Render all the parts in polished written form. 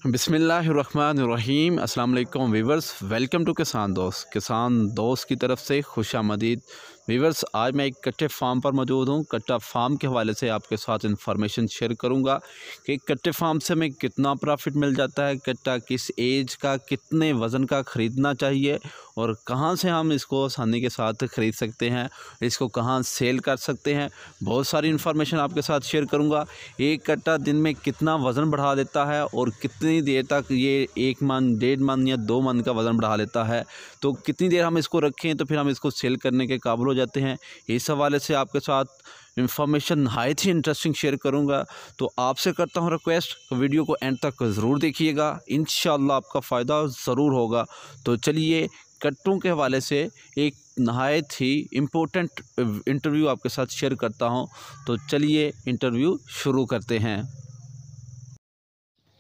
बिस्मिल्लाहिर्रहमानिर्रहीम। अस्सलाम वालेकुम वीवर्स, वेलकम टू किसान दोस्त की तरफ से खुशामदीद। वीवर्स, आज मैं एक कट्टे फार्म पर मौजूद हूँ। कट्टा फार्म के हवाले से आपके साथ इंफॉर्मेशन शेयर करूँगा कि कट्टे फार्म से हमें कितना प्रॉफिट मिल जाता है, कट्टा किस एज का कितने वज़न का ख़रीदना चाहिए और कहाँ से हम इसको आसानी के साथ ख़रीद सकते हैं, इसको कहाँ सेल कर सकते हैं। बहुत सारी इन्फॉर्मेशन आपके साथ शेयर करूँगा। एक कट्टा दिन में कितना वज़न बढ़ा देता है और कितनी देर तक ये 1 मन, 1.5 मन या 2 मन का वज़न बढ़ा लेता है, तो कितनी देर हम इसको रखें तो फिर हम इसको सेल करने के काबिल हो जाते हैं। इस हवाले से आपके साथ इन्फॉर्मेशन नहायत ही इंटरेस्टिंग शेयर करूंगा। तो आपसे करता हूं रिक्वेस्ट, वीडियो को एंड तक ज़रूर देखिएगा, इंशाल्लाह आपका फ़ायदा ज़रूर होगा। तो चलिए कट्टों के हवाले से एक नहायत ही इम्पोर्टेंट इंटरव्यू आपके साथ शेयर करता हूं। तो चलिए इंटरव्यू शुरू करते हैं।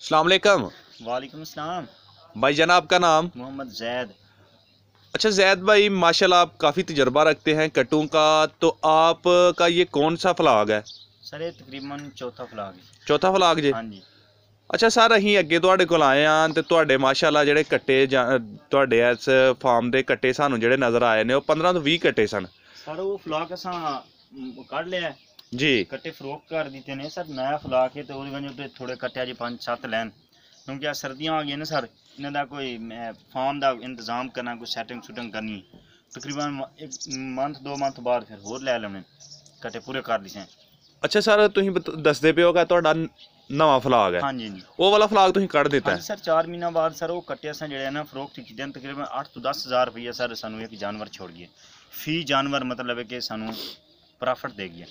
अस्सलाम वालेकुम। वालेकुम अस्सलाम। भाई जान, आपका नाम? मोहम्मद जैद। अच्छा जैद भाई, माशाल्लाह आप काफ़ी तजर्बा रखते हैं कट्टों का, तो आपका ये कौन सा फ्लाग है? सर ये तकरीबन चौथा फ्लाग है। चौथा फ्लाग जे? हाँ जी। अच्छा सर, ਅਸੀਂ ਅੱਗੇ ਤੁਹਾਡੇ ਕੋਲ ਆਏ ਆਂ ਤੇ ਤੁਹਾਡੇ ਮਾਸ਼ਾਅੱਲਾ ਜਿਹੜੇ ਕੱਟੇ ਤੁਹਾਡੇ ਇਸ ਫਾਰਮ ਦੇ ਕੱਟੇ ਸਾਨੂੰ ਜਿਹੜੇ ਨਜ਼ਰ ਆਏ ਨੇ ਉਹ 15 ਤੋਂ 20 ਕੱਟੇ ਸਨ। सर वो फ्लाक असा कढ़ लिया है, जी कट्टे फरोख कर दिते ने सर। नया फ्लाक है तो ਉਹਦੀ ਵਜ੍ਹਾ ਤੇ ਥੋੜੇ ਕੱਟੇ ਅਜੇ 5-7 ਲੈਣ, ਕਿਉਂਕਿ ਆ ਸਰਦੀਆਂ ਆ ਗਈਆਂ ਨੇ ਸਰ। ਇਹਨਾਂ ਦਾ ਕੋਈ ਫਾਰਮ ਦਾ ਇੰਤਜ਼ਾਮ ਕਰਨਾ, ਕੋਈ ਸੈਟਿੰਗ ਸ਼ੂਟਿੰਗ ਕਰਨੀ, ਤਕਰੀਬਨ 1 ਮੰਥ 2 ਮੰਥ ਬਾਅਦ ਫਿਰ ਹੋਰ ਲੈ ਲੈਣੇ ਕੱਟੇ ਪੂਰੇ ਕਰ ਲਿਸੇ। ਅੱਛਾ ਸਰ, ਤੁਸੀਂ ਦੱਸਦੇ ਪਿਓ ਕਿ ਤੁਹਾਡਾ ਨਵਾਂ ਫਲਾਗ ਹੈ? हाँ जी जी। ਉਹ ਵਾਲਾ ਫਲਾਗ ਤੁਸੀਂ ਕੱਢ ਦਿੱਤਾ हाँ ਹੈ? जी सर, 4 ਮਹੀਨਾ ਬਾਅਦ ਸਰ ਉਹ ਕੱਟੇ ਅਸਾਂ ਜਿਹੜੇ ਨਾ ਫਰੋਖਤ ਕੀਤੇ ਨੇ, ਤਕਰੀਬਨ 8 ਤੋਂ 10 ਹਜ਼ਾਰ ਰੁਪਈਆ ਸਰ ਸਾਨੂੰ ਇੱਕ ਜਾਨਵਰ ਛੋੜ ਗਏ। ਫੀ ਜਾਨਵਰ ਮਤਲਬ ਹੈ ਕਿ ਸਾਨੂੰ ਪ੍ਰੋਫਿਟ ਦੇ ਗਿਆ।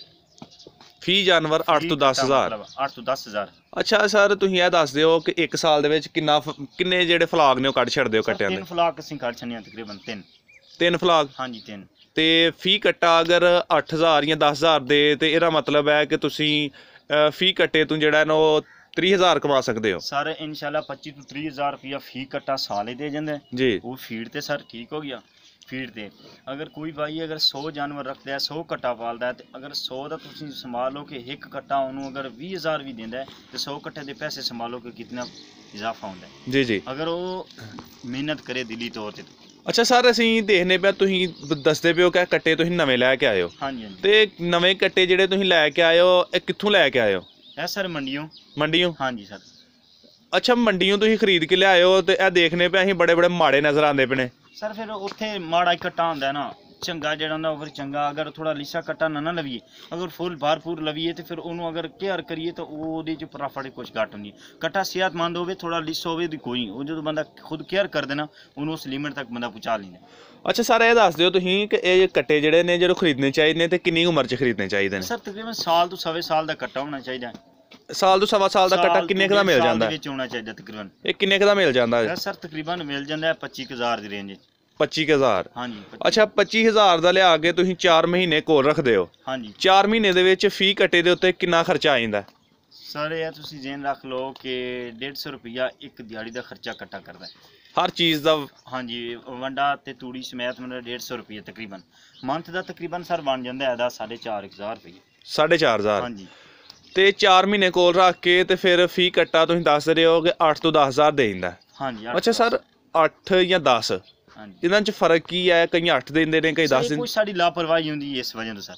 ਫੀ ਜਾਨਵਰ 8 ਤੋਂ 10 ਹਜ਼ਾਰ? 8 ਤੋਂ 10 ਹਜ਼ਾਰ। ਅੱਛਾ ਸਰ, ਤੁਸੀਂ ਇਹ ਦੱਸ ਦਿਓ ਕਿ 1 ਸਾਲ ਦੇ ਵਿੱਚ ਕਿੰਨੇ ਜਿਹੜੇ ਫਲਾਗ ਨੇ ਉਹ ਕੱਢ ਛੱਡਦੇ ਹੋ ਕੱਟਿਆਂ ਦੇ? 3 ਫਲਾਕ ਅਸੀਂ ਕੱਢ ਛੱਡਨੇ ਆ, ਤਕਰੀਬਨ 3 ਫਲਾਗ? ਹਾਂਜੀ 3। ਤੇ ਫੀ ਕੱਟਾ ਅਗਰ 8000 ਜਾਂ 10000 ਦੇ ਤੇ ਇਹਦਾ ਮਤਲਬ ਹੈ ਕਿ ਤੁਸੀਂ ਫੀ ਕੱਟੇ ਤੋਂ ਜਿਹੜਾ ਨਾ ਉਹ 30000 ਕਮਾ ਸਕਦੇ ਹੋ। ਸਰ ਇਨਸ਼ਾਅੱਲਾ 25 ਤੋਂ 30 ਹਜ਼ਾਰ ਰੁਪਇਆ ਫੀ ਕੱਟਾ ਸਾਲ ਹੀ ਦੇ ਜਾਂਦਾ ਜੀ। ਉਹ ਫੀਡ ਤੇ ਸਰ ਠੀਕ ਹੋ ਗਿਆ। ਫੀਡ ਤੇ ਅਗਰ ਕੋਈ ਭਾਈ ਅਗਰ 100 ਜਾਨਵਰ ਰੱਖਦਾ ਹੈ, 100 ਕੱਟਾ ਪਾਲਦਾ ਹੈ, ਤੇ ਅਗਰ 100 ਦਾ ਤੁਸੀਂ ਸੰਭਾਲੋ ਕਿ ਇੱਕ ਕੱਟਾ ਉਹਨੂੰ ਅਗਰ 20000 ਵੀ ਦਿੰਦਾ ਹੈ ਤੇ 100 ਕੱਟੇ ਦੇ ਪੈਸੇ ਸੰਭਾਲੋ ਕਿ ਕਿੰਨਾ ਇਜ਼ਾਫਾ ਹੁੰਦਾ ਹੈ। ਜੀ ਜੀ। ਅਗਰ ਉਹ ਮਿਹਨਤ ਕਰੇ ਦਿਲੀ ਤੌਰ ਤੇ। ਅੱਛਾ ਸਰ, ਅਸੀਂ ਦੇਖਨੇ ਪਿਆ ਤੁਸੀਂ ਦੱਸਦੇ ਪਿਓ ਕਿ ਕੱਟੇ ਤੁਸੀਂ ਨਵੇਂ ਲੈ ਕੇ ਆਏ ਹੋ, ਹਾਂਜੀ ਹਾਂਜੀ। ਤੇ ਨਵੇਂ ਕੱਟੇ ਜਿਹੜੇ ਤੁਸੀਂ ਲੈ ਕੇ ਆਏ ਹੋ ਇਹ ਕਿੱਥੋਂ ਲੈ ਕੇ ਆਏ ਹੋ? ਇਹ ਸਰ ਮੰਡੀਓਂ। ਮੰਡੀਓਂ? ਹਾਂਜੀ ਸਰ। ਅੱਛਾ, ਮੰਡੀਓਂ ਤੁਸੀਂ ਖਰੀਦ ਕੇ ਲਿਆਏ ਹੋ ਤੇ ਇਹ ਦੇਖਨੇ ਪਿਆ ਅਸੀਂ ਬੜੇ ਮਾੜੇ ਨਜ਼ਰ ਆਉਂਦੇ ਪਏ ਨੇ। ਸਰ ਫਿਰ ਉੱਥੇ ਮਾੜਾ ਕੱਟਾ ਹੁੰਦਾ ਨਾ, ਚੰਗਾ ਜਿਹੜਾ ਹੁੰਦਾ ਉਹ ਫਿਰ ਚੰਗਾ। ਅਗਰ ਥੋੜਾ ਲਿਸਾ ਕੱਟਾ ਨਾ ਲਵੀਏ, ਅਗਰ ਫੁੱਲ ਭਰਪੂਰ ਲਵੀਏ ਤੇ ਫਿਰ ਉਹਨੂੰ ਅਗਰ ਕੇਅਰ ਕਰੀਏ ਤਾਂ ਉਹਦੇ ਚ ਪ੍ਰੋਫਿਟ ਕੁਝ ਘੱਟ ਹੁੰਦੀ। ਕੱਟਾ ਸਿਹਤਮੰਦ ਹੋਵੇ, ਥੋੜਾ ਲਿਸਾ ਹੋਵੇ, ਦੀ ਕੋਈ ਉਹ ਜਦੋਂ ਬੰਦਾ ਖੁਦ ਕੇਅਰ ਕਰ ਦੇਣਾ ਉਹਨੂੰ ਉਸ ਲਿਮਿਟ ਤੱਕ ਬੰਦਾ ਪਹੁੰਚਾ ਲੈਂਦਾ। ਅੱਛਾ ਸਰ, ਇਹ ਦੱਸ ਦਿਓ ਤੁਸੀਂ ਕਿ ਇਹ ਕੱਟੇ ਜਿਹੜੇ ਨੇ ਜਦੋਂ ਖਰੀਦਣੇ ਚਾਹੀਦੇ ਨੇ ਤੇ ਕਿੰਨੀ ਉਮਰ 'ਚ ਖਰੀਦਣੇ ਚਾਹੀਦੇ ਨੇ? ਸਰ ਤਕਰੀਬਨ ਸਾਲ ਤੋਂ ਸਵਾ ਸਾਲ ਦਾ ਕੱਟਾ ਹੋਣਾ ਚਾਹੀਦਾ। ਸਾਲ ਤੋਂ ਸਵਾ ਸਾਲ ਦਾ ਕੱਟਾ ਕਿੰਨੇ ਕੁ ਦਾ ਮਿਲ ਜਾਂਦਾ ਹੈ? ਵਿੱਚ ਹੋਣਾ ਚਾਹੀਦਾ ਤਕਰੀਬਨ। ਇਹ ਕਿੰਨੇ ਕੁ ਦਾ ਮਿਲ ਜਾਂਦਾ ਹੈ? ਸਰ ਤਕਰੀਬਨ ਮਿਲ ਜਾਂਦਾ 25000 ਦੀ ਰੇਂਜ। 25000? ਹਾਂਜੀ। ਅੱਛਾ, 25000 ਦਾ ਲਿਆ ਕੇ ਤੁਸੀਂ 4 ਮਹੀਨੇ ਕੋਲ ਰੱਖਦੇ ਹੋ? ਹਾਂਜੀ। 4 ਮਹੀਨੇ ਦੇ ਵਿੱਚ ਫੀ ਕੱਟੇ ਦੇ ਉੱਤੇ ਕਿੰਨਾ ਖਰਚਾ ਆ ਜਾਂਦਾ? ਸਰ ਇਹ ਤੁਸੀਂ ਜ਼ੇਨ ਰੱਖ ਲਓ ਕਿ 150 ਰੁਪਈਆ ਇੱਕ ਦਿਹਾੜੀ ਦਾ ਖਰਚਾ ਕੱਟਾ ਕਰਦਾ ਹਰ ਚੀਜ਼ ਦਾ? ਹਾਂਜੀ, ਵੰਡਾ ਤੇ ਤੂੜੀ ਸਮੇਤ ਮਤਲਬ 150 ਰੁਪਈਆ ਤਕਰੀਬਨ। ਮੰਥ ਦਾ ਤਕਰੀਬਨ ਸਰ ਬਣ ਜਾਂਦਾ ਇਹਦਾ 4500 ਰੁਪਈਆ। 4500? ਹਾਂਜੀ। ਤੇ 4 ਮਹੀਨੇ ਕੋਲ ਰੱਖ ਕੇ ਤੇ ਫਿਰ ਫੀ ਕੱਟਾ ਤੁਸੀਂ ਦੱਸ ਰਹੇ ਹੋ ਕਿ 8 ਤੋਂ 10000 ਦੇ ਦਿੰਦਾ? ਹਾਂਜੀ। ਅੱਛਾ ਸਰ, 8 ਜਾਂ 10 ਇਹਨਾਂ 'ਚ ਫਰਕ ਕੀ ਹੈ? ਕਈ 8 ਦਿੰਦੇ ਨੇ, ਕਈ 10 ਦਿੰਦੇ। ਕੋਈ ਸਾਡੀ ਲਾਪਰਵਾਹੀ ਹੁੰਦੀ ਇਸ ਵਜ੍ਹਾ ਤੋਂ ਸਰ,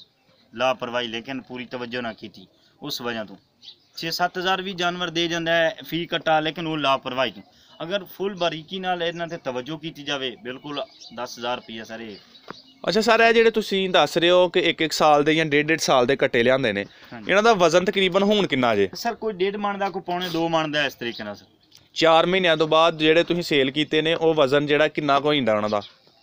ਲਾਪਰਵਾਹੀ, ਲੇਕਿਨ ਪੂਰੀ ਤਵੱਜੋ ਨਾ ਕੀਤੀ ਉਸ ਵਜ੍ਹਾ ਤੋਂ 6-7 ਹਜ਼ਾਰ ਵੀ ਜਾਨਵਰ ਦੇ ਜਾਂਦਾ ਹੈ ਫੀ ਕੱਟਾ, ਲੇਕਿਨ ਉਹ ਲਾਪਰਵਾਹੀ ਤੋਂ। ਅਗਰ ਫੁੱਲ ਬਾਰੀਕੀ ਨਾਲ ਇਹਨਾਂ ਤੇ ਤਵੱਜੋ ਕੀਤੀ ਜਾਵੇ, ਬਿਲਕੁਲ 10000 ਰੁਪਈਆ ਸਾਰੇ। ਅੱਛਾ ਸਰ, ਇਹ ਜਿਹੜੇ ਤੁਸੀਂ ਦੱਸ ਰਹੇ ਹੋ ਕਿ 1-1 ਸਾਲ ਦੇ ਜਾਂ 1.5 ਸਾਲ ਦੇ ਕੱਟੇ ਲਿਆਂਦੇ ਨੇ, ਇਹਨਾਂ ਦਾ ਵਜ਼ਨ ਤਕਰੀਬਨ ਹੁਣ ਕਿੰਨਾ ਜੇ? ਸਰ ਕੋਈ 1.5 ਮਣ ਦਾ, ਕੋਈ 1.25-2 ਮਣ ਦਾ, ਇਸ ਤਰੀਕੇ ਨਾਲ ਸਰ। 4 ਮਹੀਨਿਆਂ ਤੋਂ ਬਾਅਦ ਜਿਹੜੇ ਤੁਸੀਂ ਸੇਲ ਕੀਤੇ ਨੇ ਉਹ ਵਜ਼ਨ ਜਿਹੜਾ ਕਿੰਨਾ ਕੁ ਹੋ ਜਾਂਦਾ ਉਹਨਾਂ ਦਾ?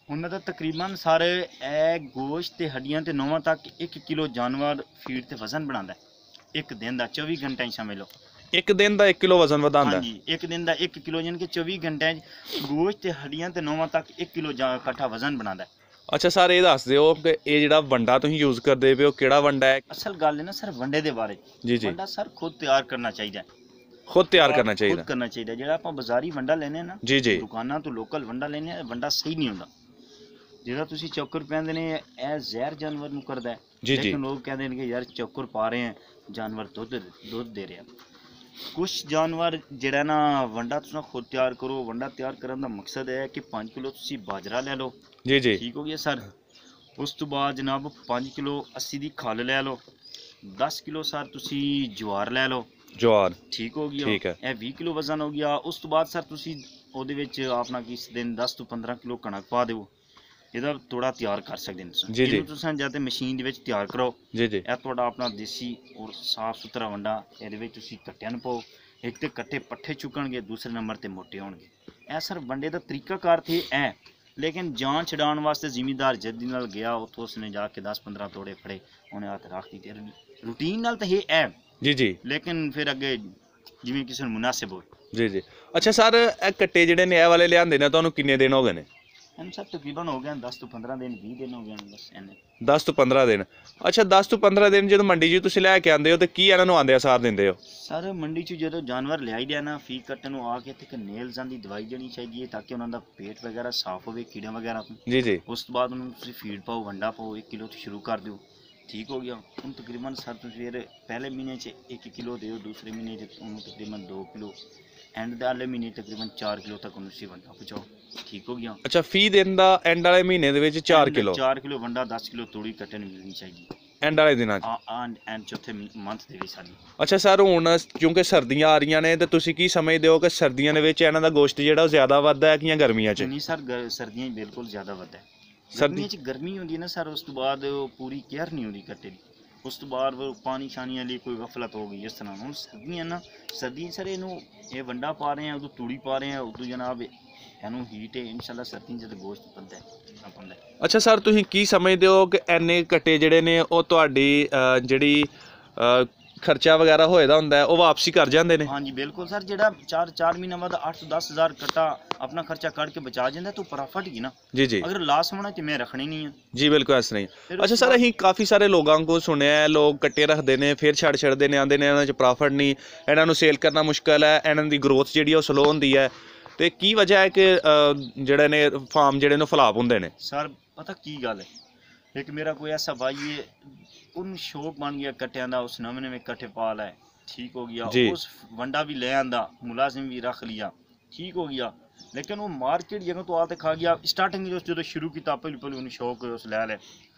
ਉਹਨਾਂ ਦਾ ਤਕਰੀਬਨ ਸਾਰੇ ਇਹ ਗੋਸ਼ਤ ਤੇ ਹੱਡੀਆਂ ਤੇ ਨੋਵਾਂ ਤੱਕ 1 ਕਿਲੋ ਜਾਨਵਰ ਫੀਡ ਤੇ ਵਜ਼ਨ ਬਣਾਉਂਦਾ ਇੱਕ ਦਿਨ ਦਾ। 24 ਘੰਟੇ ਹੀ ਸਮਝ ਲਓ ਇੱਕ ਦਿਨ ਦਾ 1 ਕਿਲੋ ਵਜ਼ਨ ਵਧਾਉਂਦਾ? ਹਾਂਜੀ, ਇੱਕ ਦਿਨ ਦਾ 1 ਕਿਲੋ, ਯਾਨੀ ਕਿ 24 ਘੰਟਿਆਂ 'ਚ ਗੋਸ਼ਤ ਤੇ ਹੱਡੀਆਂ ਤੇ ਨੋਵਾਂ ਤੱਕ 1 ਕਿਲੋ ਇਕੱਠਾ ਵਜ਼ਨ ਬਣਾਉਂਦਾ। ਅੱਛਾ ਸਰ, ਇਹ ਦੱਸ ਦਿਓ ਕਿ ਇਹ ਜਿਹੜਾ ਵੰਡਾ ਤੁਸੀਂ ਯੂਜ਼ ਕਰਦੇ ਪਏ ਹੋ ਕਿਹੜਾ ਵੰਡਾ ਹੈ? ਅਸਲ ਗੱਲ ਹੈ ਨਾ ਸਰ ਵੰਡੇ ਦੇ ਬਾਰੇ। ਜੀ ਜੀ। ਵੰਡਾ ਸਰ ਖੁਦ ਤਿਆਰ ਕਰਨਾ ਚਾਹੀਦਾ। ਖੁਦ ਤਿਆਰ ਕਰਨਾ ਚਾਹੀਦਾ? ਖੁਦ ਕਰਨਾ ਚਾਹੀਦਾ। ਜਿਹੜਾ ਆਪਾਂ ਬਾਜ਼ਾਰੀ ਵੰਡਾ ਲੈਨੇ ਨਾ, ਜੀ ਜੀ, ਦੁਕਾਨਾਂ ਤੋਂ ਲੋਕਲ ਵੰਡਾ ਲੈਨੇ ਆ, ਵੰਡਾ ਸਹੀ ਨਹੀਂ ਹੁੰਦਾ। ਜਿਹੜਾ ਤੁਸੀਂ ਚੌਕਰ ਪੈਂਦੇ ਨੇ ਇਹ ਜ਼ਹਿਰ ਜਾਨਵਰ ਨੂੰ ਕਰਦਾ ਹੈ। ਜੀ ਜੀ। ਲੇਕਿਨ ਲੋਕ ਕਹਿੰਦੇ ਨੇ ਕਿ ਯਾਰ ਚੌਕਰ ਪਾ ਰਹੇ ਆ, ਜਾਨਵਰ ਦੁੱਧ ਦੇ ਰਿਹਾ। ਕੁਝ ਜਾਨਵਰ ਜਿਹੜਾ ਨਾ ਵੰਡਾ ਤੁਸੀਂ ਖੁਦ ਤਿਆਰ ਕਰੋ। ਵੰਡਾ ਤਿਆਰ ਕਰਨ ਦਾ ਮਕਸਦ ਹੈ ਕਿ 5 ਕਿਲੋ ਤੁਸੀਂ ਬਾਜਰਾ ਲੈ ਲਓ। ਜੀ ਜੀ ਠੀਕ ਹੋ ਗਿਆ ਸਰ। ਉਸ ਤੋਂ ਬਾਅਦ ਜਨਾਬ 5 ਕਿਲੋ 80 ਦੀ ਖਲ ਲੈ ਲਓ। 10 ਕਿਲੋ ਸਰ ਤੁਸੀਂ ਜਵਾਰ ਲੈ ਲਓ। ਜਵਾਰ ਠੀਕ ਹੋ ਗਿਆ। ਠੀਕ ਹੈ। ਇਹ 20 ਕਿਲੋ ਵਜ਼ਨ ਹੋ ਗਿਆ। ਉਸ ਤੋਂ ਬਾਅਦ ਸਰ ਤੁਸੀਂ ਉਹਦੇ ਵਿੱਚ ਆਪਣਾ ਕਿਸ ਦਿਨ 10 ਤੋਂ 15 ਕਿਲੋ ਕਣਕ ਪਾ ਦਿਓ। ਇਹਦਾ ਥੋੜਾ ਤਿਆਰ ਕਰ ਸਕਦੇ ਨੇ ਤੁਸੀਂ। ਜੀ ਜੀ ਇਹਨੂੰ ਤੁਸੀਂ ਜਾਂ ਤੇ ਮਸ਼ੀਨ ਦੇ ਵਿੱਚ ਤਿਆਰ ਕਰੋ। ਜੀ ਜੀ ਇਹ ਤੁਹਾਡਾ ਆਪਣਾ ਦੇਸੀ ਔਰ ਸਾਫ ਸੁਥਰਾ ਵੰਡਾ। ਇਹਦੇ ਵਿੱਚ ਤੁਸੀਂ ਕੱਟਿਆਂ ਨੂੰ ਪਾਓ। ਇੱਕ ਤੇ ਕੱਟੇ ਪੱਠੇ ਚੁੱਕਣਗੇ, ਦੂਸਰੇ ਨੰਬਰ ਤੇ ਮੋਟੇ ਹੋਣਗੇ। ਇਹ ਸਰ ਵੰਡੇ ਦਾ ਤਰੀਕਾਕਾਰ ਤੇ ਹੈ, ਲੇਕਿਨ ਜਾਨ ਛਡਾਉਣ ਵਾਸਤੇ ਜ਼ਿਮੀਂਦਾਰ ਜੱਦੀ ਨਾਲ ਗਿਆ, ਉੱਥੋਂ ਉਸਨੇ ਜਾ ਕੇ 10-15 ਤੋੜੇ ਫੜੇ, ਉਹਨੇ ਹੱਥ ਰੱਖ ਦਿੱਤੇ। ਰੂਟੀਨ ਨਾਲ ਤਾਂ ਇਹ ਹੈ ਜੀ ਜੀ ਲੇਕਿਨ ਫਿਰ ਅੱਗੇ ਜਿਵੇਂ ਕਿਸੇ ਨੂੰ ਮੁਨਾਸਿਬ ਹੋਵੇ। ਜੀ ਜੀ। ਅੱਛਾ ਸਰ, ਇਹ ਕੱਟੇ ਜਿਹੜੇ ਨੇ ਇਹ ਵਾਲੇ ਲਿਆਂਦੇ ਨੇ ਤੁਹਾਨੂੰ ਕਿੰਨੇ ਦਿਨ ਹੋ ਗਏ ਨੇ? ਹਨ ਸਰ ਤਕਰੀਬਨ ਹੋ ਗਏ 10 ਤੋਂ 15 ਦਿਨ, 20 ਦਿਨ ਹੋ ਗਏ ਨੇ ਬਸ ਇਹਨੇ। 10 ਤੋਂ 15 ਦਿਨ। ਅੱਛਾ 10 ਤੋਂ 15 ਦਿਨ ਜਦੋਂ ਮੰਡੀ 'ਚ ਤੁਸੀਂ ਲੈ ਕੇ ਆਉਂਦੇ ਹੋ ਤੇ ਕੀ ਇਹਨਾਂ ਨੂੰ ਆਂਦੇ ਆਸਾਰ ਦਿੰਦੇ ਹੋ? ਸਰ ਮੰਡੀ 'ਚ ਜਦੋਂ ਜਾਨਵਰ ਲਿਆਈ ਦਿਆ ਨਾ, ਫੀ ਕੱਟਣ ਨੂੰ ਆ ਕੇ ਤੇ ਨੇਲਜ਼ਾਂ ਦੀ ਦਵਾਈ ਦੇਣੀ ਚਾਹੀਦੀ ਹੈ ਤਾਂ ਕਿ ਉਹਨਾਂ ਦਾ ਪੇਟ ਵਗੈਰਾ ਸਾਫ਼ ਹੋਵੇ ਕੀੜਿਆਂ ਵਗੈਰਾ ਤੋਂ। ਜੀ ਜੀ। ਉਸ ਤੋਂ ਬਾਅਦ ਉਹਨੂੰ ਤੁਸੀਂ ਫੀਡ ਪਾਓ, ਵੰਡਾ ਪਾਓ। 1 ਕਿਲੋ ਤੋਂ ਸ਼ੁਰੂ ਕਰ ਦਿਓ। ਠੀਕ ਹੋ ਗਿਆ। ਹੁਣ ਤਕਰੀਬਨ ਸਰ ਤੁਸੀਂ ਫਿਰ ਪਹਿਲੇ ਮਹੀਨੇ 'ਚ 1 ਕਿਲੋ ਦਿਓ, ਦੂਸਰੇ ਮਹੀਨੇ 'ਚ ਉਹਨੂੰ ਤਕਰੀਬਨ 2 ਕਿਲੋ, ਐਂਡ ਦੇ ਵਾਲੇ ਮਹੀਨੇ ਤਕਰੀਬਨ 4 ਕਿਲੋ ਤੱਕ ਉਹਨੂੰ ਤੁਸੀਂ ਵੰਡਾ ਪਹੁੰਚਾਓ। ਠੀਕ ਹੋ ਗਿਆ। ਅੱਛਾ, ਫੀ ਦਿਨ ਦਾ ਐਂਡ ਵਾਲੇ ਮਹੀਨੇ ਦੇ ਵਿੱਚ 4 ਕਿਲੋ 4 ਕਿਲੋ ਵੰਡਾ, 10 ਕਿਲੋ ਤੂੜੀ ਕੱਟਣ ਨੂੰ ਮਿਲਣੀ ਚਾਹੀਦੀ ਐਂਡ ਵਾਲੇ ਦਿਨਾਂ 'ਚ। ਐਂਡ ਚੌਥੇ ਮੰਥ ਦੇ ਵਿੱਚ ਸਾਡੀ। ਅੱਛਾ ਸਰ, ਹੁਣ ਕਿਉਂਕਿ ਸਰਦੀਆਂ ਆ ਰਹੀਆਂ ਨੇ ਤੇ ਤੁਸੀਂ ਕੀ ਸਮਝਦੇ ਹੋ ਕਿ ਸਰਦੀਆਂ ਦੇ ਵਿੱਚ ਇਹਨਾਂ ਦਾ ਗੋਸ਼ਤ ਜਿਹੜਾ ਉਹ ਜ਼ਿਆਦਾ ਵੱਧਦਾ ਹੈ ਕਿ ਜਾਂ ਗਰਮੀਆਂ 'ਚ? ਨਹੀਂ ਸਰ, ਸਰਦੀਆਂ 'ਚ ਬਿਲਕੁਲ ਜ਼ਿਆਦਾ ਵੱਧਦਾ ਹੈ। ਸਰਦੀਆਂ 'ਚ ਗਰਮੀ ਹੁੰਦੀ ਹੈ ਨਾ ਸਰ, ਉਸ ਤੋਂ ਬਾਅਦ ਪੂਰੀ ਕੇਅਰ ਨਹੀਂ ਹੁੰਦੀ ਕੱਟੇ ਦੀ। ਉਸ ਤੋਂ ਬਾਅਦ ਪਾਣੀ ਛਾਣੀ ਵਾਲੀ ਕੋਈ ਗਫਲਤ ਹੋ ਗਈ ਇਸ ਤਰ੍ਹਾਂ। ਹੁਣ ਸਰਦੀਆਂ ਨਾ, ਸਰਦੀਆਂ ਸਰ ਇਹਨੂੰ ਇਹ ਵੰਡਾ ਪਾ ਰਹੇ ਆ, ਉਦੋਂ ਤੂੜੀ ਪਾ ਰਹੇ ਆ, ਉਦੋਂ ਜਨਾਬ ਇਹਨੂੰ ਹੀਟ ਹੈ। ਇਨਸ਼ਾਅੱਲਾ ਸਰਦੀਆਂ 'ਚ ਤਾਂ ਗੋਸ਼ਤ ਬਣਦਾ ਹੈ। ਅੱਛਾ ਸਰ, ਤੁਸੀਂ ਕੀ ਸਮਝਦੇ ਹੋ ਕਿ ਐਨੇ ਕੱਟੇ ਜਿਹੜੇ ਨੇ ਉਹ ਤੁਹਾਡੀ ਜਿਹੜੀ ਖਰਚਾ ਵਗੈਰਾ ਹੋਏਦਾ ਹੁੰਦਾ ਹੈ ਉਹ ਵਾਪਸੀ ਕਰ ਜਾਂਦੇ ਨੇ? ਹਾਂਜੀ ਬਿਲਕੁਲ ਸਰ। ਜਿਹੜਾ 4 ਮਹੀਨਿਆਂ ਬਾਅਦ 8 ਤੋਂ 10 ਹਜ਼ਾਰ ਕੱਟਾ ਆਪਣਾ ਖਰਚਾ ਕੱਢ ਕੇ ਬਚਾ ਜਾਂਦਾ ਤਾਂ ਪ੍ਰੋਫਿਟ ਹੀ ਨਾ। ਜੀ ਜੀ। ਅਗਰ ਲਾਸ ਹੋਣਾ ਤੇ ਮੈਂ ਰੱਖਣੀ ਨਹੀਂ ਹੈ। ਜੀ ਬਿਲਕੁਲ ਇਸ ਤਰ੍ਹਾਂ ਹੀ। ਅੱਛਾ ਸਰ, ਅਸੀਂ ਕਾਫੀ ਸਾਰੇ ਲੋਕਾਂ ਕੋਲ ਸੁਣਿਆ ਹੈ, ਲੋਕ ਕੱਟੇ ਰੱਖਦੇ ਨੇ ਫਿਰ ਛੱਡਦੇ ਨੇ, ਆਉਂਦੇ ਨੇ ਇਹਨਾਂ 'ਚ ਪ੍ਰੋਫਿਟ ਨਹੀਂ, ਇਹਨਾਂ ਨੂੰ ਸੇਲ ਕਰਨਾ ਮੁਸ਼ਕਲ ਹੈ, ਇਹਨਾਂ ਦੀ ਗਰੋਥ ਜਿਹੜੀ ਉਹ ਸਲੋ ਹੁੰਦੀ ਹੈ। ਤੇ ਕੀ ਵਜ੍ਹਾ ਹੈ ਕਿ ਜਿਹੜੇ ਨੇ ਫਾਰਮ ਜਿਹੜੇ ਨੇ ਫਲਾਪ ਹੁੰਦੇ ਨੇ? ਸਰ ਪਤਾ ਕੀ ਗੱਲ ਹੈ, ਇੱਕ ਮੇਰਾ ਕੋਈ ਐਸਾ ਭਾਈ ਹੈ, ਉਹਨੂੰ ਸ਼ੌਕ ਬਣ ਗਿਆ ਕੱਟਿਆਂ ਦਾ, ਉਸ ਨਵੇਂ ਕੱਟੇ ਪਾ ਲਏ। ਠੀਕ ਹੋ ਗਿਆ। ਉਸ ਵੰਡਾ ਵੀ ਲੈ ਆਂਦਾ, ਮੁਲਾਜ਼ਮ ਵੀ ਰੱਖ ਲਿਆ। ਠੀਕ ਹੋ ਗਿਆ। ਲੇਕਿਨ ਉਹ ਮਾਰਕੀਟ ਜਗ੍ਹਾ ਤੋਂ ਆ ਤੇ ਖਾ ਗਿਆ। ਸਟਾਰਟਿੰਗ ਜਦੋਂ ਸ਼ੁਰੂ ਕੀਤਾ ਪਹਿਲੀ ਉਹਨੂੰ ਸ਼ੌਕ ਉਸ ਲੈ ਲਿਆ।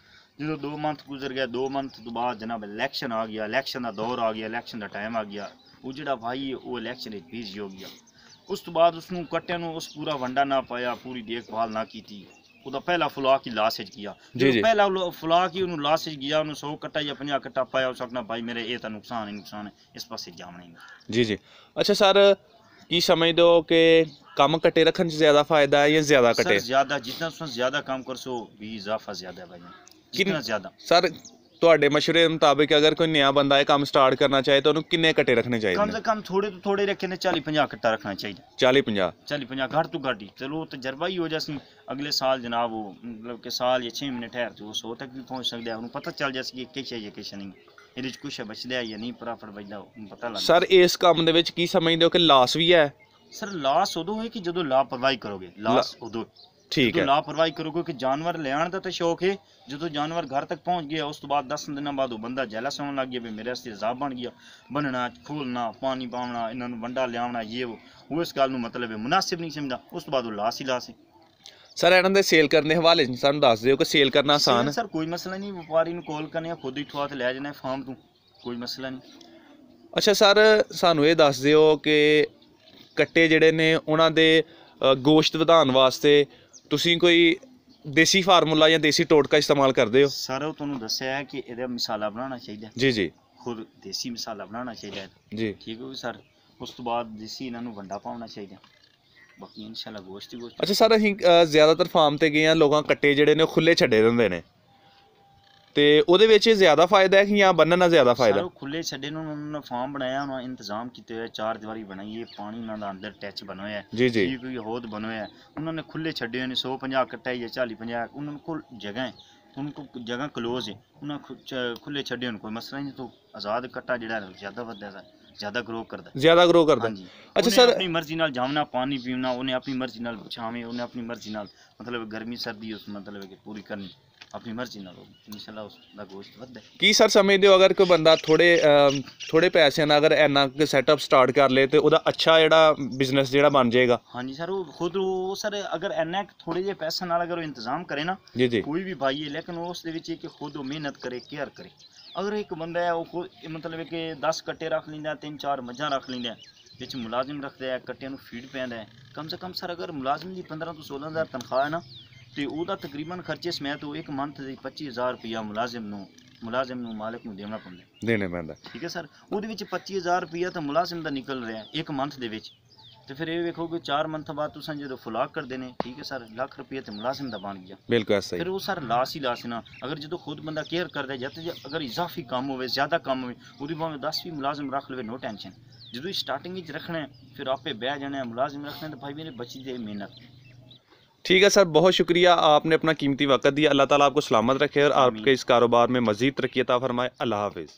ਜਦੋਂ 2 ਮੰਥ ਗੁਜ਼ਰ ਗਿਆ, 2 ਮੰਥ ਤੋਂ ਬਾਅਦ ਜਨਾਬ ਇਲੈਕਸ਼ਨ ਆ ਗਿਆ, ਇਲੈਕਸ਼ਨ ਦਾ ਦੌਰ ਆ ਗਿਆ, ਇਲੈਕਸ਼ਨ ਦਾ ਟਾਈਮ ਆ ਗਿਆ। ਉਹ ਜਿਹੜਾ ਭਾਈ ਹੈ ਉਹ ਇਲੈਕਸ਼ਨ ਵਿੱਚ ਬਿਜ਼ੀ ਹੋ ਗਿਆ। ਉਸ ਤੋਂ ਬਾਅਦ ਉਸਨੂੰ ਕੱਟਿਆਂ ਨੂੰ ਉਸ ਪੂਰਾ ਵੰਡਾ ਨਾ ਪਾਇਆ, ਪੂਰੀ ਦੇਖਭਾਲ ਨਾ ਕੀਤੀ। ਉਹਦਾ ਪਹਿਲਾ ਫੁਲਾਕ ਹੀ ਲਾਸ 'ਚ ਗਿਆ। ਜਦੋਂ ਪਹਿਲਾ ਫੁਲਾਕ ਹੀ ਉਹਨੂੰ ਲਾਸ 'ਚ ਗਿਆ, ਉਹਨੂੰ 100 ਕੱਟਾ ਜਾਂ 50 ਕੱਟਾ ਪਾਇਆ, ਉਸ ਆਖਣਾ ਭਾਈ ਮੇਰੇ ਇਹ ਤਾਂ ਨੁਕਸਾਨ ਹੀ ਨੁਕਸਾਨ ਹੈ, ਇਸ ਪਾਸੇ ਜਾਵਣਾ ਨਹੀਂ। ਜੀ ਜੀ। ਅੱਛਾ ਸਰ, ਕੀ ਸਮਝਦੇ ਹੋ ਕਿ ਕੰਮ ਕੱਟੇ ਰੱਖਣ 'ਚ ਜ਼ਿਆਦਾ ਫਾਇਦਾ ਹੈ ਜਾਂ ਜ਼ਿਆਦਾ ਕੱਟੇ? ਜ਼ਿਆਦਾ, जितना तुम ज़्यादा काम कर सो भी इजाफा ज़्यादा है भाई, जितना ज़्यादा। सर ਤੁਹਾਡੇ ਮਸ਼ਵਰੇ ਮੁਤਾਬਿਕ ਅਗਰ ਕੋਈ ਨया ਬੰਦਾ ਇਹ ਕੰਮ ਸਟਾਰਟ ਕਰਨਾ ਚਾਹੇ ਤਾਂ ਉਹਨੂੰ ਕਿੰਨੇ ਕੱਟੇ ਰੱਖਣੇ ਚਾਹੀਦੇ? कम से कम थोड़े तो थोड़े रखे ने 40-50 कट्टा रखना चाहिए। 40-50 घट तो घट ही चलो तजर्बा ही हो जासी। अगले साल जनाब वो मतलब कि साल या 6 महीने ठहर तो 100 तक भी पहुंच सकता है। उन्हें पता चल जासी कि किश है या किश नहीं, ਇਹਦੇ 'ਚ ਕੁਛ ਬਚਦਾ ਹੈ ਜਾਂ ਨਹੀਂ, ਪ੍ਰੋਫਿਟ ਬਚਦਾ ਉਹਨੂੰ ਪਤਾ ਲੱਗ। ਸਰ ਇਸ ਕੰਮ ਦੇ ਵਿੱਚ ਕੀ ਸਮਝਦੇ ਹੋ ਕਿ ਲਾਸ ਵੀ ਹੈ? ਸਰ ਲਾਸ ਉਦੋਂ ਹੈ ਕਿ ਜਦੋਂ ਲਾਪਰਵਾਹੀ ਕਰੋਗੇ, ਲਾਸ ਉਦੋਂ। ਠੀਕ ਹੈ। ਲਾਪਰਵਾਹੀ ਕਰੋਗੇ ਕਿ ਜਾਨਵਰ ਲਿਆਉਣ ਦਾ ਤਾਂ ਸ਼ੌਕ ਹੈ, ਜਦੋਂ ਜਾਨਵਰ ਘਰ ਤੱਕ ਪਹੁੰਚ ਗਿਆ ਉਸ ਤੋਂ ਬਾਅਦ 10 ਦਿਨਾਂ ਬਾਅਦ ਉਹ ਬੰਦਾ ਜੈਲਸ ਹੋਣ ਲੱਗ ਗਿਆ ਵੀ ਮੇਰੇ ਵਾਸਤੇ ਅਜ਼ਾਬ ਬਣ ਗਿਆ। ਬੰਨਣਾ, ਖੋਲਣਾ, ਪਾਣੀ ਪਾਉਣਾ, ਇਹਨਾਂ ਨੂੰ ਵੰਡਾ ਲਿਆਉਣਾ, ਉਹ ਇਸ ਗੱਲ ਨੂੰ ਮਤਲਬ ਹੈ ਮੁਨਾਸਿਬ ਨਹੀਂ ਸਮਝਦਾ। ਉਸ ਤੋਂ ਬਾਅਦ ਉਹ ਲਾਸ ਹੀ ਲਾਸ ਹੈ। ਸਰ ਇਹਨਾਂ ਦੇ ਸੇਲ ਕਰਨ ਦੇ ਹਵਾਲੇ ਸਾਨੂੰ ਦੱਸ ਦਿਓ ਕਿ ਸੇਲ ਕਰਨਾ ਆਸਾਨ ਹੈ? ਸਰ ਕੋਈ ਮਸਲਾ ਨਹੀਂ, ਵਪਾਰੀ ਨੂੰ ਕਾਲ ਕਰਨੇ, ਖੁਦ ਹੀ ਠਵਾ ਤੇ ਲੈ ਜਾਣਾ ਫਾਰਮ ਤੋਂ, ਕੋਈ ਮਸਲਾ ਨਹੀਂ। ਅੱਛਾ ਸਰ, ਸਾਨੂੰ ਇਹ ਦੱਸ ਦਿਓ ਕਿ ਕੱਟੇ ਜਿਹੜੇ ਨੇ ਉਹਨਾਂ ਦੇ ਗੋਸ਼ਤ ਵਧਾਉਣ ਵਾਸਤੇ ਤੁਸੀਂ ਕੋਈ ਦੇਸੀ ਫਾਰਮੂਲਾ ਜਾਂ ਦੇਸੀ ਟੋਟਕਾ ਇਸਤੇਮਾਲ ਕਰਦੇ ਹੋ? ਸਰ ਉਹ ਤੁਹਾਨੂੰ ਦੱਸਿਆ ਹੈ ਕਿ ਇਹਦਾ ਮਸਾਲਾ ਬਣਾਉਣਾ ਚਾਹੀਦਾ। ਜੀ ਜੀ। ਖੁਦ ਦੇਸੀ ਮਸਾਲਾ ਬਣਾਉਣਾ ਚਾਹੀਦਾ ਜੀ। ਠੀਕ ਹੈ ਸਰ। ਉਸ ਤੋਂ ਬਾਅਦ ਦੇਸੀ ਇਹਨਾਂ ਨੂੰ ਵੰਡਾ ਪਾਉਣਾ ਚਾਹੀਦਾ, ਬਾਕੀ ਇਨਸ਼ਾਅੱਲਾ ਗੋਸ਼ਤ ਹੀ ਗੋਸ਼ਤ। ਅੱਛਾ ਸਰ, ਅਸੀਂ ਜ਼ਿਆਦਾਤਰ ਫਾਰਮ ਤੇ ਗਏ ਹਾਂ, ਲੋਕਾਂ ਕੱਟੇ ਜਿਹੜੇ ਨੇ ਉਹ ਖੁੱਲੇ ਛੱਡੇ ਦਿੰਦੇ ਨੇ, ਤੇ ਉਹਦੇ ਵਿੱਚ ਜ਼ਿਆਦਾ ਫਾਇਦਾ ਹੈ ਕਿ ਜਾਂ ਬੰਨਣਾ ਜ਼ਿਆਦਾ ਫਾਇਦਾ? ਖੁੱਲੇ ਛੱਡੇ ਨੂੰ ਉਹਨਾਂ ਨੇ ਫਾਰਮ ਬਣਾਇਆ, ਉਹਨਾਂ ਇੰਤਜ਼ਾਮ ਕੀਤੇ ਹੋਏ, 4 ਦੀਵਾਰੀ ਬਣਾਈ ਹੈ, ਪਾਣੀ ਉਹਨਾਂ ਦਾ ਅੰਦਰ ਟੈਚ ਬਣਾ ਹੋਇਆ ਹੈ। ਜੀ ਜੀ। ਕੋਈ ਹੋਦ ਬਣਾ ਹੋਇਆ ਹੈ, ਉਹਨਾਂ ਨੇ ਖੁੱਲੇ ਛੱਡੇ ਹੋਏ ਨੇ। 150 ਕੱਟਾ ਜਾਂ 40-50 ਉਹਨਾਂ ਕੋਲ ਜਗ੍ਹਾ ਹੈ, ਉਹਨਾਂ ਕੋਲ ਜਗ੍ਹਾ ਕਲੋਜ਼ ਹੈ, ਉਹਨਾਂ ਖੁੱਲੇ ਛੱਡੇ ਹੋਣ ਕੋਈ ਮਸਲਾ ਨਹੀਂ। ਤਾਂ ਆਜ਼ਾਦ ਕੱਟਾ ਜਿਹੜਾ ਜ਼ਿਆਦਾ ਵੱਧਦਾ ਹੈ, ਜ਼ਿਆਦਾ ਗਰੋ ਕਰਦਾ। ਹਾਂਜੀ। ਅੱਛਾ ਸਰ, ਆਪਣੀ ਮਰਜ਼ੀ ਨਾਲ ਜਾਵਣਾ, ਪਾਣੀ ਪੀਣਾ, ਉਹਨੇ ਆਪਣੀ ਮਰਜ਼ੀ ਨਾਲ ਛਾਵੇਂ, ਉਹਨੇ ਆਪਣੀ ਮਰਜ਼ੀ ਨਾਲ ਮਤਲਬ ਗਰਮੀ ਸਰਦੀ ਉਸ ਮਤਲਬ ਕਿ ਪੂਰੀ ਕਰਨੀ। ਆਪਣੀ ਮਰਜ਼ੀ ਨਾਲ ਇਨਸ਼ਾਅੱਲਾ ਉਸ ਦਾ ਗੋਸ਼ਤ ਵੱਧਦਾ ਹੈ। ਕੀ ਸਰ ਸਮਝਦੇ ਹੋ ਅਗਰ ਕੋਈ ਬੰਦਾ ਥੋੜੇ ਪੈਸਿਆਂ ਨਾਲ ਅਗਰ ਇੰਨਾ ਸੈਟਅਪ ਸਟਾਰਟ ਕਰ ਲੇ ਤੇ ਉਹਦਾ ਅੱਛਾ ਜਿਹੜਾ ਬਿਜ਼ਨਸ ਜਿਹੜਾ ਬਣ ਜਾਏਗਾ? ਹਾਂਜੀ ਸਰ, ਉਹ ਖੁਦ ਉਹ ਸਰ ਅਗਰ ਇੰਨਾ ਥੋੜੇ ਜਿਹੇ ਪੈਸੇ ਨਾਲ ਅਗਰ ਉਹ ਇੰਤਜ਼ਾਮ ਕਰੇ ਨਾ, ਜੀ ਜੀ ਕੋਈ ਵੀ ਭਾਈ ਹੈ, ਲੇਕਿਨ ਉਸ ਦੇ ਵਿੱਚ ਇਹ ਕਿ ਖੁਦ ਉਹ ਮਿਹਨਤ ਕਰੇ, ਕੇਅਰ ਕਰੇ। ਅਗਰ ਇੱਕ ਬੰਦਾ ਹੈ ਉਹ ਖੁਦ ਮਤਲਬ ਕਿ 10 ਕੱਟੇ ਰੱਖ ਲੈਂਦਾ, 3-4 ਮੱਝਾਂ ਰੱਖ ਲੈਂਦਾ, ਵਿੱਚ ਮੁਲਾਜ਼ਮ ਰੱਖਦਾ ਹੈ, ਕੱਟਿਆਂ ਨੂੰ ਫੀਡ ਪੈਂਦਾ ਹੈ, ਕਮ ਸੇ ਕਮ ਸਰ ਅਗਰ ਮੁਲਾਜ਼ਮ ਦੀ 15 ਤੋਂ 16 ਹਜ਼ਾਰ ਤਨਖਾਹ ਹੈ ਨਾ, ਤੇ ਉਹਦਾ ਤਕਰੀਬਨ ਖਰਚੇ ਸਮੇਤ ਉਹ ਇੱਕ ਮੰਥ ਦੇ 25,000 ਰੁਪਇਆ ਮੁਲਾਜ਼ਮ ਨੂੰ ਮਾਲਕ ਨੂੰ ਦੇਣਾ ਪੈਂਦਾ। ਠੀਕ ਹੈ ਸਰ, ਉਹਦੇ ਵਿੱਚ 25,000 ਰੁਪਇਆ ਤਾਂ ਮੁਲਾਜ਼ਮ ਦਾ ਨਿਕਲ ਰਿਹਾ ਇੱਕ ਮੰਥ ਦੇ ਵਿੱਚ, ਤੇ ਫਿਰ ਇਹ ਵੇਖੋ ਕਿ 4 ਮੰਥ ਬਾਅਦ ਤੁਸੀਂ ਜਦੋਂ ਫੁਲਾਕ ਕਰਦੇ ਨੇ, ਠੀਕ ਹੈ ਸਰ, ਲੱਖ ਰੁਪਇਆ ਤੇ ਮੁਲਾਜ਼ਮ ਦਾ ਬਣ ਗਿਆ। ਬਿਲਕੁਲ ਸਹੀ। ਫਿਰ ਉਹ ਸਰ ਲਾਸ ਹੀ ਲਾਸ ਨਾ, ਅਗਰ ਜਦੋਂ ਖੁਦ ਬੰਦਾ ਕੇਅਰ ਕਰਦਾ ਜਾਂ ਤੇ ਅਗਰ ਇਜ਼ਾਫੀ ਕੰਮ ਹੋਵੇ, ਜ਼ਿਆਦਾ ਕੰਮ ਹੋਵੇ, ਉਹਦੀ ਭਾਵੇਂ 10 ਵੀ ਮੁਲਾਜ਼ਮ ਰੱਖ ਲਵੇ, ਨੋ ਟੈਨਸ਼ਨ। ਜਦੋਂ ਸਟਾਰਟਿੰਗ ਵਿੱਚ ਰੱਖਣਾ ਫਿਰ ਆਪੇ ਬਹਿ जाना, मुलाजिम रखना तो भाई मेरे बची दे मेहनत। ठीक है सर, बहुत शुक्रिया, आपने अपना कीमती वक्त दिया। अल्लाह ताला आपको सलामत रखे और आपके इस कारोबार में मज़ीद तरक्की अता फरमाए। अल्लाह हाफिज़।